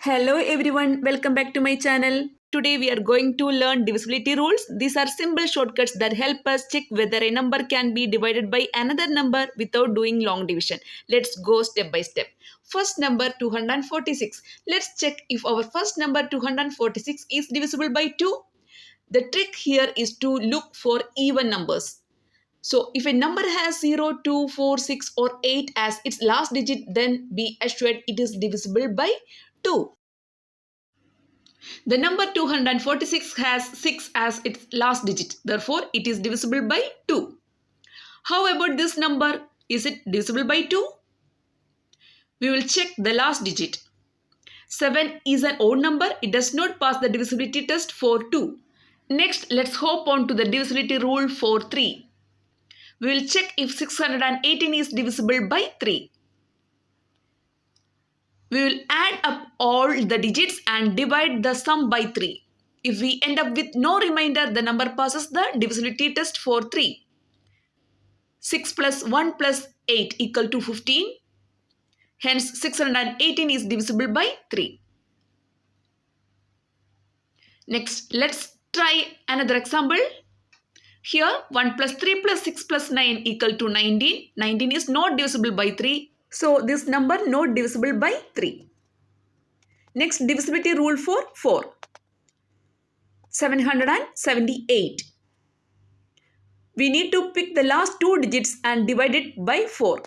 Hello everyone, welcome back to my channel. Today we are going to learn divisibility rules. These are simple shortcuts that help us check whether a number can be divided by another number without doing long division. Let's go step by step. First number 246. Let's check if our first number 246 is divisible by 2. The trick here is to look for even numbers. So if a number has 0, 2, 4, 6 or 8 as its last digit, then be assured it is divisible by 2. The number 246 has 6 as its last digit. Therefore, it is divisible by 2. How about this number? Is it divisible by 2? We will check the last digit. 7 is an odd number. It does not pass the divisibility test for 2. Next, let's hop on to the divisibility rule for 3. We will check if 618 is divisible by 3. We will add up all the digits and divide the sum by 3. If we end up with no remainder, the number passes the divisibility test for 3. 6 plus 1 plus 8 equal to 15. Hence, 618 is divisible by 3. Next, let's try another example. Here, 1 plus 3 plus 6 plus 9 equal to 19. 19 is not divisible by 3. So, this number not divisible by 3. Next, divisibility rule for 4. 778. We need to pick the last two digits and divide it by 4.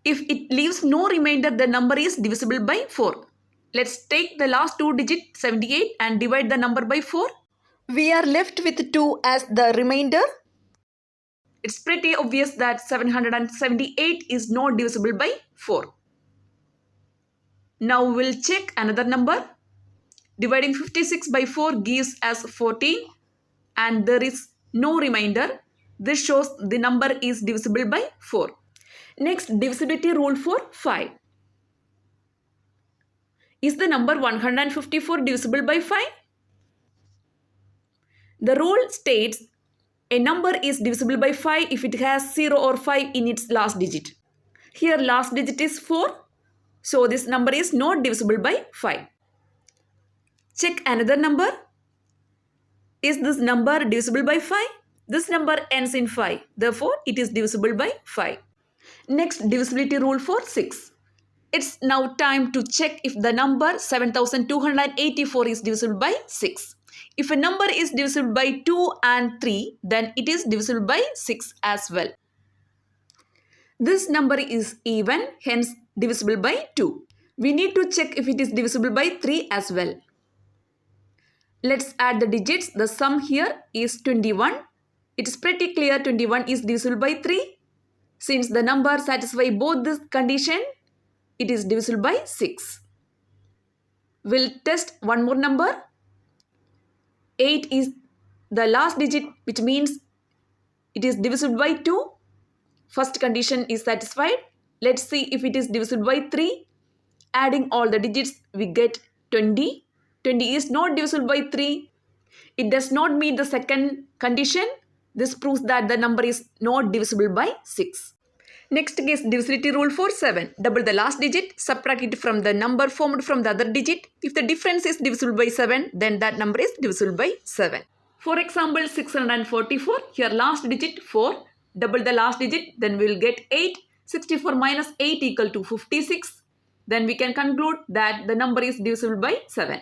If it leaves no remainder, the number is divisible by 4. Let's take the last two digits 78 and divide the number by 4. We are left with 2 as the remainder. It's pretty obvious that 778 is not divisible by 4. Now we'll check another number. Dividing 56 by 4 gives us 14 and there is no remainder. This shows the number is divisible by 4. Next, divisibility rule for 5. Is the number 154 divisible by 5? The rule states a number is divisible by 5 if it has 0 or 5 in its last digit. Here last digit is 4. So this number is not divisible by 5. Check another number. Is this number divisible by 5? This number ends in 5. Therefore, it is divisible by 5. Next, divisibility rule for 6. It's now time to check if the number 7284 is divisible by 6. If a number is divisible by 2 and 3, then it is divisible by 6 as well. This number is even, hence divisible by 2. We need to check if it is divisible by 3 as well. Let's add the digits. The sum here is 21. It is pretty clear 21 is divisible by 3. Since the number satisfies both this condition, it is divisible by 6. We'll test one more number. 8 is the last digit, which means it is divisible by 2. First condition is satisfied. Let's see if it is divisible by 3. Adding all the digits, we get 20. 20 is not divisible by 3. It does not meet the second condition. This proves that the number is not divisible by 6. Next case, divisibility rule for 7. Double the last digit, subtract it from the number formed from the other digit. If the difference is divisible by 7, then that number is divisible by 7. For example, 644. Here last digit 4. Double the last digit, then we will get 8. 64 minus 8 equal to 56. Then we can conclude that the number is divisible by 7.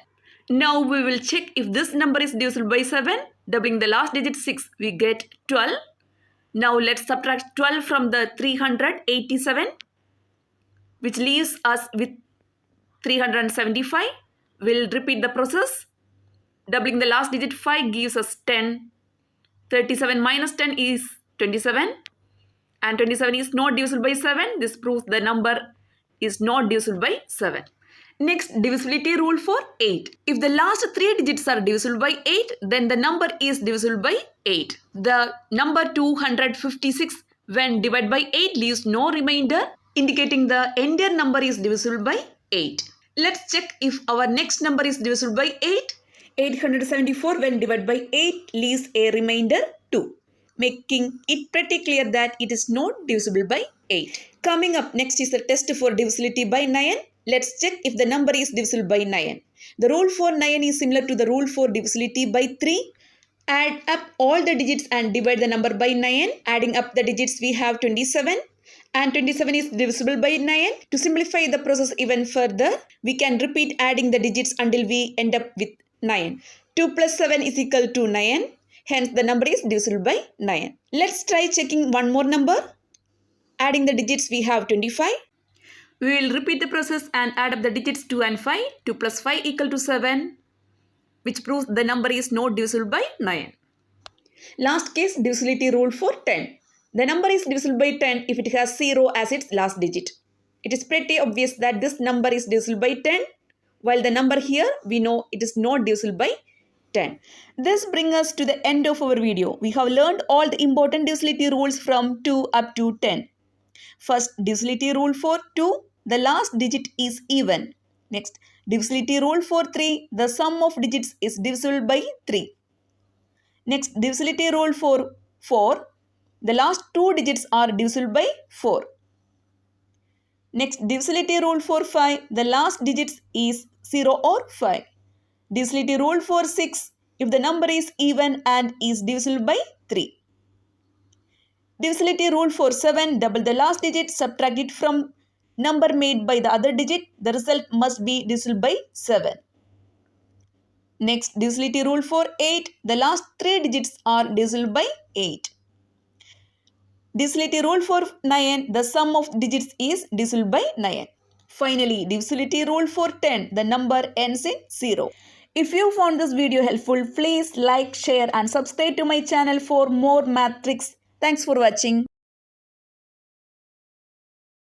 Now we will check if this number is divisible by 7. Doubling the last digit 6, we get 12. Now let's subtract 12 from the 387, which leaves us with 375. We'll repeat the process. Doubling the last digit 5 gives us 10. 37 minus 10 is 27. And 27 is not divisible by 7. This proves the number is not divisible by 7. Next, divisibility rule for 8. If the last 3 digits are divisible by 8, then the number is divisible by 8. The number 256 when divided by 8 leaves no remainder, indicating the entire number is divisible by 8. Let's check if our next number is divisible by 8. 874 when divided by 8 leaves a remainder 2, making it pretty clear that it is not divisible by 8. Coming up next is the test for divisibility by 9. Let's check if the number is divisible by 9. The rule for 9 is similar to the rule for divisibility by 3. Add up all the digits and divide the number by 9. Adding up the digits we have 27 and 27 is divisible by 9. To simplify the process even further, we can repeat adding the digits until we end up with 9. 2 plus 7 is equal to 9. Hence the number is divisible by 9. Let's try checking one more number. Adding the digits we have 25. We will repeat the process and add up the digits 2 and 5. 2 plus 5 equal to 7, which proves the number is not divisible by 9. Last case, divisibility rule for 10. The number is divisible by 10 if it has 0 as its last digit. It is pretty obvious that this number is divisible by 10, while the number here we know it is not divisible by 10. This brings us to the end of our video. We have learned all the important divisibility rules from 2 up to 10. First, divisibility rule for 2, the last digit is even. Next, divisibility rule for 3, the sum of digits is divisible by 3. Next, divisibility rule for 4, the last two digits are divisible by 4. Next, divisibility rule for 5, the last digits is 0 or 5. Divisibility rule for 6, if the number is even and is divisible by 3. Divisibility rule for 7, double the last digit, subtract it from number made by the other digit. The result must be divisible by 7. Next, divisibility rule for 8, the last 3 digits are divisible by 8. Divisibility rule for 9, the sum of digits is divisible by 9. Finally, divisibility rule for 10, the number ends in 0. If you found this video helpful, please like, share and subscribe to my channel for more math tricks. Thanks for watching.